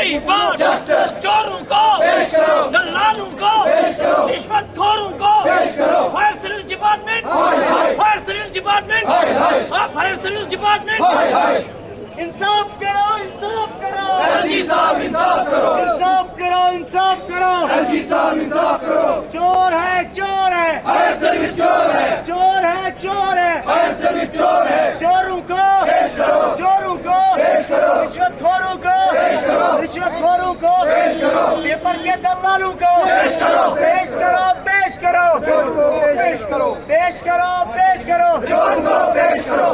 बेईमान चोरों को दलालों को रिश्वतखोरों को fire service department fire service department fire service department इंसाफ करो, इंसाफ करो, एलजी साहब इंसाफ करो, इंसाफ करो, इंसाफ करो, एलजी साहब इंसाफ करो। चोर है, चोर है, फायर सर्विस चोर है, चोर है, चोर है, फायर सर्विस चोर है। चोरों को पेश करो, चोरों को पेश करो, रिश्वतखोरों को पेश करो, रिश्वतखोरों को पेश करो, पेपर के दलालों को पेश करो, पेश करो, पेश करो, चोर को पेश करो, पेश करो, पेश करो, चोर को पेश करो।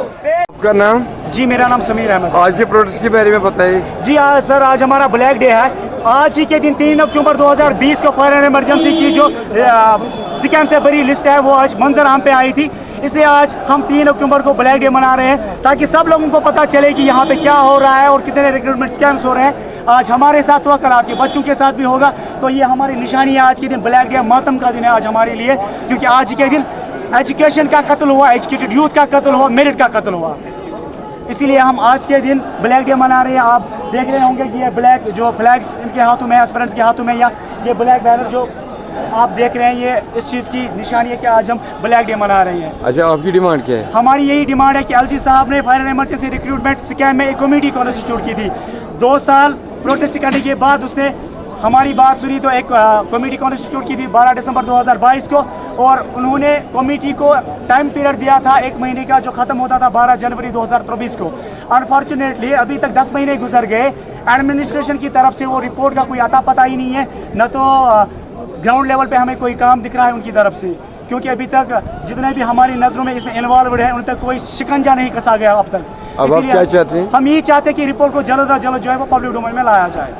आपका नाम? जी मेरा नाम समीर अहमद। आज के प्रोटेस्ट के बारे में बताइए। जी सर, आज हमारा ब्लैक डे है। आज ही के दिन 3 अक्टूबर 2020 को फायर एंड इमरजेंसी की जो स्कैम से बड़ी लिस्ट है वो आज मंजर आम पे आई थी। इसलिए आज हम 3 अक्टूबर को ब्लैक डे मना रहे हैं ताकि सब लोगों को पता चले कि यहाँ पे क्या हो रहा है और कितने रिक्रूटमेंट स्कैम्स हो रहे हैं। आज हमारे साथ हुआ, कल आपके बच्चों के साथ भी होगा। तो ये हमारी निशानी है आज के दिन, ब्लैक डे मातम का दिन है आज हमारे लिए, क्योंकि आज के दिन एजुकेशन का कत्ल हुआ, एजुकेटेड यूथ का कत्ल हुआ, मेरिट का कत्ल हुआ। इसीलिए हम आज के दिन ब्लैक डे मना रहे हैं। आप देख रहे होंगे कि ये ब्लैक जो फ्लैग्स इनके हाथों में, एस्पिरेंट्स के हाथों में, या ये ब्लैक बैनर जो आप देख रहे हैं, ये इस चीज़ की निशानी है कि आज हम ब्लैक डे मना रहे हैं। अच्छा, आपकी डिमांड क्या है? हमारी यही डिमांड है कि एलजी साहब ने fire and emergency recruitment scam में एक कमेटी कॉन्स्टिट्यूट की थी। 2 साल प्रोटेस्ट करने के बाद उसने हमारी बात सुनी तो एक कमेटी कॉन्स्टिट्यूट की थी 12 दिसंबर 2022 को, और उन्होंने कमेटी को टाइम पीरियड दिया था 1 महीने का, जो ख़त्म होता था 12 जनवरी 2024 को। अनफॉर्चुनेटली अभी तक 10 महीने गुजर गए। एडमिनिस्ट्रेशन की तरफ से वो रिपोर्ट का कोई अता पता ही नहीं है, न तो ग्राउंड लेवल पे हमें कोई काम दिख रहा है उनकी तरफ से, क्योंकि अभी तक जितने भी हमारी नज़रों में इसमें इन्वॉल्व है उन तक कोई शिकंजा नहीं कसा गया अब तक। अब आप क्या चाहते हैं? हम यही चाहते हैं कि रिपोर्ट को जल्द अज जल्द जो है वो पब्लिक डोमेन में लाया जाए।